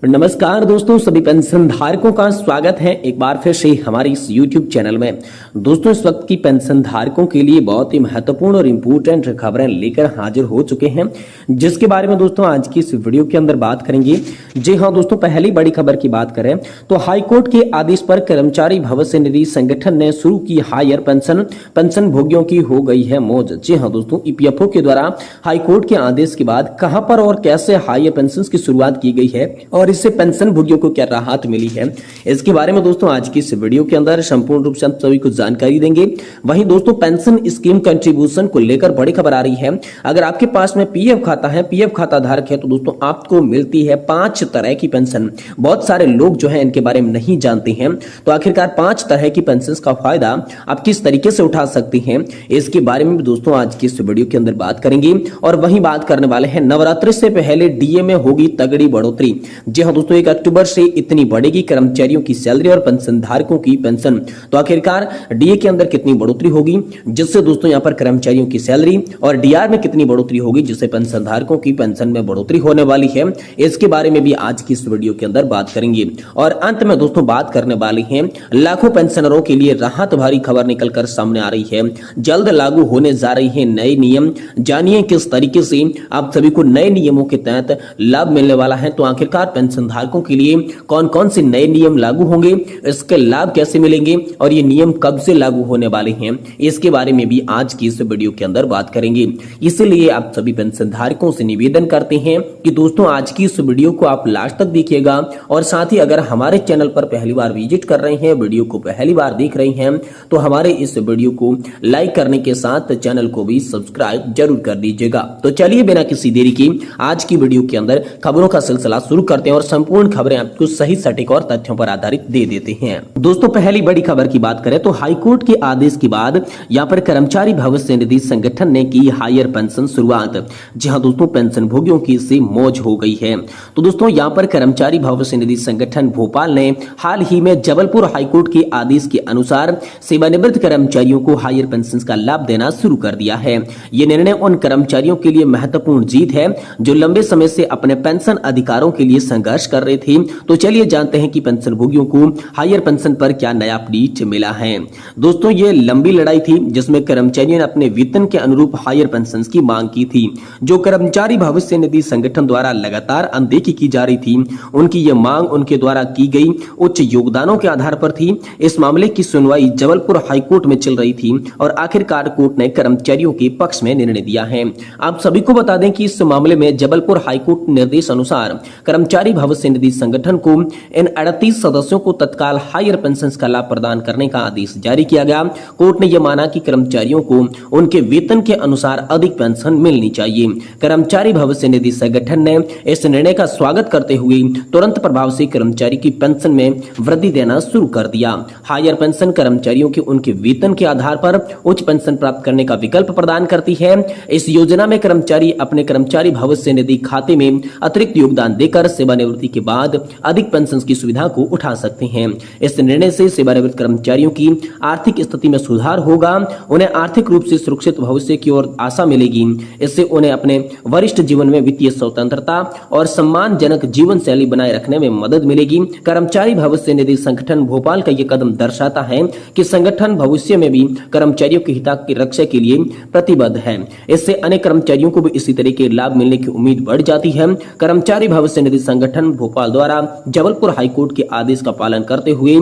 नमस्कार दोस्तों, सभी पेंशन धारकों का स्वागत है एक बार फिर से हमारे इस YouTube चैनल में। दोस्तों, इस वक्त की पेंशन धारकों के लिए बहुत ही महत्वपूर्ण और इम्पोर्टेंट खबरें लेकर हाजिर हो चुके हैं, जिसके बारे में दोस्तों आज की इस वीडियो के अंदर बात करेंगे। जी हाँ दोस्तों, पहली बड़ी खबर की बात करें तो हाईकोर्ट के आदेश पर कर्मचारी भविष्य निधि संगठन ने शुरू की हायर पेंशन भोगियों की हो गई है मौज। जी हाँ दोस्तों, ईपीएफओ के द्वारा हाईकोर्ट के आदेश के बाद कहां पर और कैसे हायर पेंशन की शुरुआत की गई है और इससे पेंशन भोगियों को क्या राहत मिली है, इसके बारे में दोस्तों आज की इस वीडियो के अंदर संपूर्ण रूप से हम सभी को जानकारी देंगे। वहीं दोस्तों, पेंशन स्कीम कंट्रीब्यूशन को लेकर बड़ी खबर आ रही है। अगर आपके पास में पीएफ खाता है, पीएफ खाता धारक है, तो दोस्तों आपको मिलती है 5 तरह की पेंशन। बहुत सारे लोग जो है इनके बारे में नहीं जानते हैं, तो आखिरकार 5 तरह की पेंशन का फायदा आप किस तरीके से उठा सकते हैं, इसके बारे में भी दोस्तों आज की इस वीडियो के अंदर बात करेंगे। और वहीं बात करने वाले हैं नवरात्रि से पहले डीए में होगी तगड़ी बढ़ोतरी। जी हाँ दोस्तों, 1 अक्टूबर से इतनी बढ़ेगी कर्मचारियों की सैलरी और पेंशन धारकों की पेंशन। तो आखिरकार डीए के अंदर कितनी बढ़ोतरी होगी, जिससे दोस्तों यहां पर कर्मचारियों की सैलरी, और डीआर में कितनी बढ़ोतरी होगी, जिससे पेंशन धारकों की पेंशन में बढ़ोतरी होने वाली है, इसके बारे में भी आज की इस वीडियो के अंदर बात करेंगे। और अंत में दोस्तों बात करने वाले हैं लाखों पेंशनरों के लिए राहत भरी खबर निकलकर सामने आ रही है। जल्द लागू होने जा रही है नए नियम, जानिए किस तरीके से आप सभी को नए नियमों के तहत लाभ मिलने वाला है। तो आखिरकार पेंशन धारकों के लिए कौन कौन से नए नियम लागू होंगे, इसके लाभ कैसे मिलेंगे और ये नियम कब से लागू होने वाले हैं, इसके बारे में भी आज की इस वीडियो के अंदर बात करेंगे। इसलिए आप सभी पेंशन धारकों से निवेदन करते हैं कि दोस्तों आज की इस वीडियो को आप लास्ट तक देखिएगा। और साथ ही अगर हमारे चैनल पर पहली बार विजिट कर रहे हैं, वीडियो को पहली बार देख रहे हैं, तो हमारे इस वीडियो को लाइक करने के साथ चैनल को भी सब्सक्राइब जरूर कर दीजिएगा। तो चलिए बिना किसी देरी की आज की वीडियो के अंदर खबरों का सिलसिला शुरू करते हैं और संपूर्ण खबरें आपको सही सटीक और तथ्यों पर आधारित दे देते हैं। दोस्तों, पहली बड़ी खबर की बात करें तो हाईकोर्ट के आदेश के बाद यहां पर कर्मचारी भविष्य निधि संगठन ने की हायर पेंशन शुरुआत। जी हां दोस्तों, पेंशन भोगियों की इससे मौज हो गई है। तो दोस्तों यहां पर कर्मचारी भविष्य निधि संगठन भोपाल ने हाल ही में जबलपुर हाईकोर्ट के आदेश के अनुसार सेवानिवृत्त कर्मचारियों को हायर पेंशन का लाभ देना शुरू कर दिया है। यह निर्णय उन कर्मचारियों के लिए महत्वपूर्ण जीत है जो लंबे समय से अपने पेंशन अधिकारों के लिए संघर्ष कर रहे थे। तो चलिए जानते हैं कि पेंशन भोगियों को हायर पेंशन पर क्या नया अपडेट मिला है। दोस्तों, ये लंबी लड़ाई थी जिसमें कर्मचारियों ने अपने वेतन के अनुरूप हायर पेंशन की मांग की थी, जो कर्मचारी भविष्य निधि संगठन द्वारा लगातार अनदेखी की जा रही थी। उनकी यह मांग उनके द्वारा की गई उच्च योगदानों के आधार पर थी। इस मामले की सुनवाई जबलपुर हाईकोर्ट में चल रही थी और आखिरकार कोर्ट ने कर्मचारियों के पक्ष में निर्णय दिया है। आप सभी को बता दें कि इस मामले में जबलपुर हाईकोर्ट निर्देश अनुसार कर्मचारी भविष्य निधि संगठन को इन 38 सदस्यों को तत्काल हायर पेंशन का लाभ प्रदान करने का आदेश जारी किया गया। कोर्ट ने यह माना कि कर्मचारियों को उनके वेतन के अनुसार अधिक पेंशन मिलनी चाहिए। कर्मचारी भविष्य निधि संगठन ने इस निर्णय का स्वागत करते हुए तुरंत प्रभाव से कर्मचारी की पेंशन में वृद्धि देना शुरू कर दिया। हायर पेंशन कर्मचारियों के उनके वेतन के आधार पर उच्च पेंशन प्राप्त करने का विकल्प प्रदान करती है। इस योजना में कर्मचारी अपने कर्मचारी भविष्य निधि खाते में अतिरिक्त योगदान देकर सेवानिवृत्ति के बाद अधिक पेंशन की सुविधा को उठा सकते हैं। इस निर्णय से सेवानिवृत्त कर्मचारियों की आर्थिक स्थिति में सुधार होगा, उन्हें आर्थिक रूप से सुरक्षित भविष्य की ओर आशा मिलेगी। इससे उन्हें अपने वरिष्ठ जीवन में वित्तीय स्वतंत्रता और सम्मानजनक जीवन शैली बनाए रखने में मदद मिलेगी। कर्मचारी भविष्य निधि संगठन भोपाल का यह कदम दर्शाता है कि संगठन भविष्य में भी कर्मचारियों के हित की रक्षा के लिए प्रतिबद्ध है। इससे अनेक कर्मचारियों को भी इसी तरह के लाभ मिलने की उम्मीद बढ़ जाती है। कर्मचारी भविष्य निधि संगठन भोपाल द्वारा जबलपुर हाईकोर्ट के आदेश का पालन करते हुए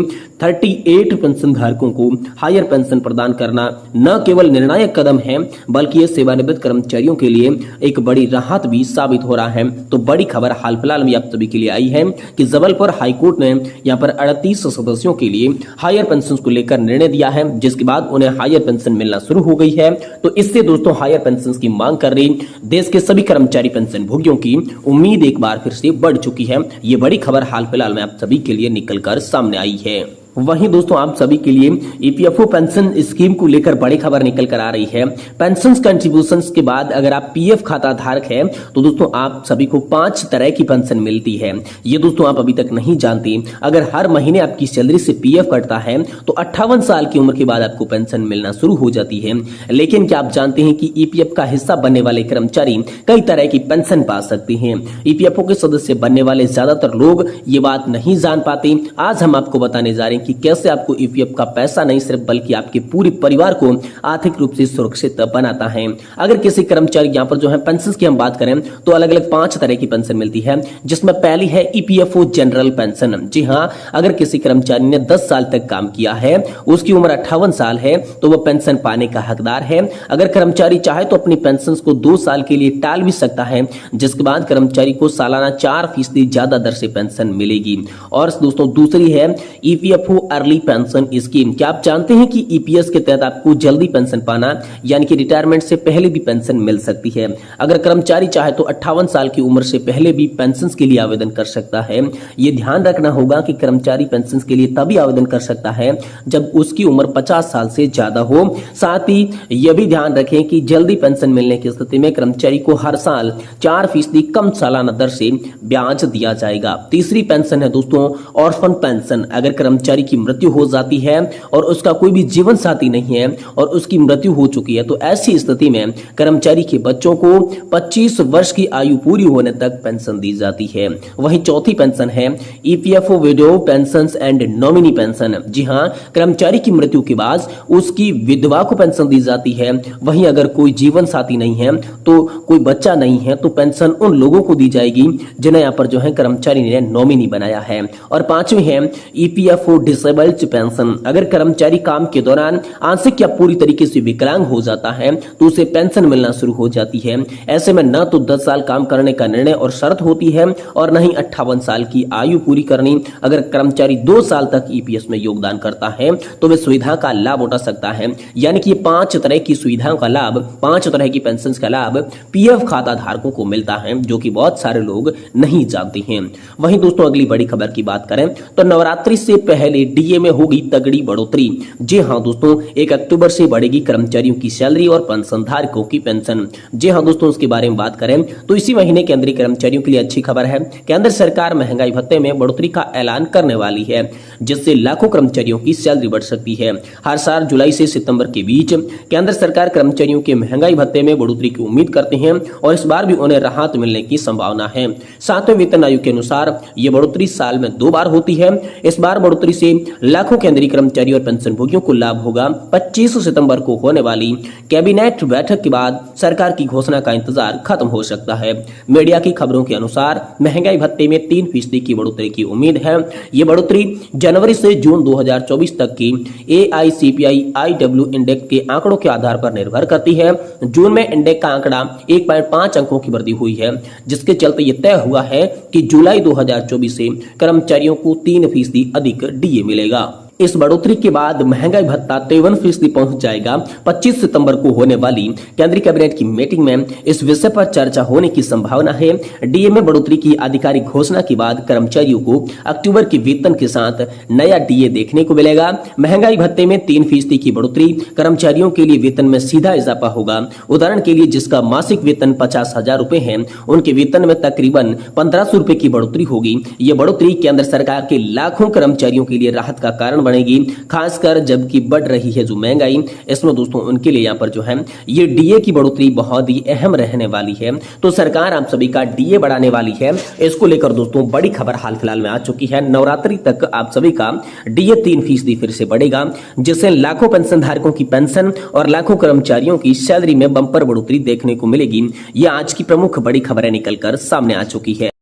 38 पेंशन धारकों को हायर पेंशन प्रदान करना न केवल निर्णायक कदम है, बल्कि ये सेवानिवृत्त कर्मचारियों के लिए एक बड़ी राहत भी साबित हो रहा है। तो बड़ी खबर हाल फिलहाल में आप सभी के लिए आई है कि जबलपुर हाईकोर्ट ने यहाँ पर 38 सदस्यों के लिए हायर पेंशन को लेकर निर्णय दिया है, जिसके बाद उन्हें हायर पेंशन मिलना शुरू हो गई है। तो इससे दोस्तों हायर पेंशन की मांग कर रही देश के सभी कर्मचारी पेंशन भोगियों की उम्मीद एक बार फिर से बढ़ चुकी है। ये बड़ी खबर हाल फिलहाल में आप सभी के लिए निकलकर सामने आई है। वहीं दोस्तों आप सभी के लिए ईपीएफओ पेंशन स्कीम को लेकर बड़ी खबर निकल कर आ रही है। पेंशन कंट्रीब्यूशंस के बाद अगर आप पीएफ खाता धारक है तो दोस्तों आप सभी को 5 तरह की पेंशन मिलती है। ये दोस्तों आप अभी तक नहीं जानते। अगर हर महीने आपकी सैलरी से पीएफ कटता है तो 58 साल की उम्र के बाद आपको पेंशन मिलना शुरू हो जाती है। लेकिन क्या आप जानते हैं कि ईपीएफ का हिस्सा बनने वाले कर्मचारी कई तरह की पेंशन पा सकते हैं। ईपीएफओ के सदस्य बनने वाले ज्यादातर लोग ये बात नहीं जान पाते। आज हम आपको बताने जा रहे हैं कि कैसे आपको ईपीएफ का पैसा नहीं सिर्फ बल्कि आपके पूरे परिवार को आर्थिक रूप से सुरक्षित बनाता है। अगर किसी कर्मचारी यहाँ पर जो है पेंशन की हम बात करें तो अलग अलग 5 तरह की पेंशन मिलती है, जिसमें पहली है ईपीएफओ जनरल पेंशन। जी हाँ, अगर किसी कर्मचारी ने 10 साल तक काम किया है, उसकी उम्र 58 साल है तो वह पेंशन पाने का हकदार है। अगर कर्मचारी चाहे तो अपनी पेंशन को 2 साल के लिए टाल भी सकता है, जिसके बाद कर्मचारी को सालाना 4% ज्यादा दर से पेंशन मिलेगी। और दोस्तों दूसरी है ईपीएफओ अर्ली पेंशन स्कीम। क्या आप जानते हैं कि ईपीएस के तहत आपको जल्दी पेंशन पाना यानी कि रिटायरमेंट से पहले भी पेंशन मिल सकती है। अगर कर्मचारी चाहे तो 58 साल की उम्र से पहले भी पेंशन के लिए आवेदन कर सकता है। यह ध्यान रखना होगा कि कर्मचारी पेंशन के लिए तभी आवेदन कर सकता है जब उसकी उम्र 50 साल से ज्यादा हो। साथ ही यह भी ध्यान रखें कि जल्दी पेंशन मिलने की स्थिति में कर्मचारी को हर साल 4% कम सालाना दर से ब्याज दिया जाएगा। तीसरी पेंशन है दोस्तों ऑर्फन पेंशन। अगर कर्मचारी की मृत्यु हो जाती है और उसका कोई भी जीवन साथी नहीं है और उसकी मृत्यु हो चुकी है तो ऐसी स्थिति में कर्मचारी के बच्चों को 25 वर्ष की आयु पूरी होने तक पेंशन दी जाती है। वहीं चौथी पेंशन है EPFO widow pension and nominee pension. जी हाँ, कर्मचारी की मृत्यु के बाद उसकी विधवा को पेंशन दी जाती है। वहीं अगर कोई जीवन साथी नहीं है तो कोई बच्चा नहीं है तो पेंशन उन लोगों को दी जाएगी जिन्हें यहाँ पर जो है कर्मचारी ने नॉमिनी बनाया है। और पांचवी है ईपीएफओ डिसेबल्ड पेंशन। अगर कर्मचारी काम के दौरान आंशिक या पूरी तरीके से विकलांग हो जाता है तो उसे पेंशन मिलना शुरू हो जाती है। ऐसे में न तो 10 साल काम करने का निर्णय और शर्त होती है और न ही 58 साल की आयु पूरी करनी। अगर कर्मचारी 2 साल तक ईपीएस में योगदान करता है तो वे सुविधा का लाभ उठा सकता है। यानी कि 5 तरह की सुविधाओं का लाभ, 5 तरह की पेंशन का लाभ पीएफ खाता धारकों को मिलता है, जो कि बहुत सारे लोग नहीं जानते हैं। वहीं दोस्तों अगली बड़ी खबर की बात करें तो नवरात्रि से पहले डीए में होगी तगड़ी बढ़ोतरी। जी हाँ दोस्तों, 1 अक्टूबर से बढ़ेगी कर्मचारियों की सैलरी और पेंशन धारकों की पेंशन। जी हाँ दोस्तों, उसके बारे में बात करें तो इसी महीने केंद्रीय कर्मचारियों के लिए अच्छी खबर है। केंद्र सरकार महंगाई भत्ते में बढ़ोतरी का ऐलान करने वाली है, जिससे लाखों कर्मचारियों की सैलरी बढ़ सकती है। हर साल जुलाई से सितंबर के बीच केंद्र सरकार कर्मचारियों के महंगाई भत्ते में बढ़ोतरी की उम्मीद करते हैं और इस बार भी उन्हें राहत मिलने की संभावना है। 7वें वेतन आयोग के अनुसार ये बढ़ोतरी साल में 2 बार होती है। इस बार बढ़ोतरी से लाखों केंद्रीय कर्मचारी और पेंशनभोगियों को लाभ होगा। 25 सितंबर को होने वाली कैबिनेट बैठक के बाद सरकार की घोषणा का इंतजार खत्म हो सकता है। मीडिया की खबरों के अनुसार महंगाई भत्ते में 3% की बढ़ोतरी की उम्मीद है। ये बढ़ोतरी जनवरी से जून 2024 तक की AICPI-IW इंडेक्स के आंकड़ों के आधार पर निर्भर करती है। जून में इंडेक्स का आंकड़ा 1.5 अंकों की वृद्धि हुई है, जिसके चलते यह तय हुआ है कि जुलाई 2024 से कर्मचारियों को 3% अधिक डीए मिलेगा। इस बढ़ोतरी के बाद महंगाई भत्ता 53% पहुंच जाएगा। 25 सितंबर को होने वाली केंद्रीय कैबिनेट की मीटिंग में इस विषय पर चर्चा होने की संभावना है। डीए में बढ़ोतरी की आधिकारिक घोषणा के बाद कर्मचारियों को अक्टूबर के वेतन के साथ नया डीए देखने को मिलेगा। महंगाई भत्ते में 3% की बढ़ोतरी कर्मचारियों के लिए वेतन में सीधा इजाफा होगा। उदाहरण के लिए जिसका मासिक वेतन 50,000 रुपए है, उनके वेतन में तकरीबन 1500 रुपए की बढ़ोतरी होगी। ये बढ़ोतरी केंद्र सरकार के लाखों कर्मचारियों के लिए राहत का कारण बनेगी, खासकर जबकि बढ़ रही है जो महंगाई, इसमें दोस्तों उनके लिए यहाँ पर जो है ये डीए की बढ़ोतरी बहुत ही अहम रहने वाली है। तो सरकार आप सभी का डीए बढ़ाने वाली है। इसको लेकर दोस्तों बड़ी खबर हाल फिलहाल में आ चुकी है। नवरात्रि तक आप सभी का डीए 3% फिर से बढ़ेगा, जिससे लाखों पेंशन धारकों की पेंशन और लाखों कर्मचारियों की सैलरी में बंपर बढ़ोतरी देखने को मिलेगी। यह आज की प्रमुख बड़ी खबरें निकलकर सामने आ चुकी है।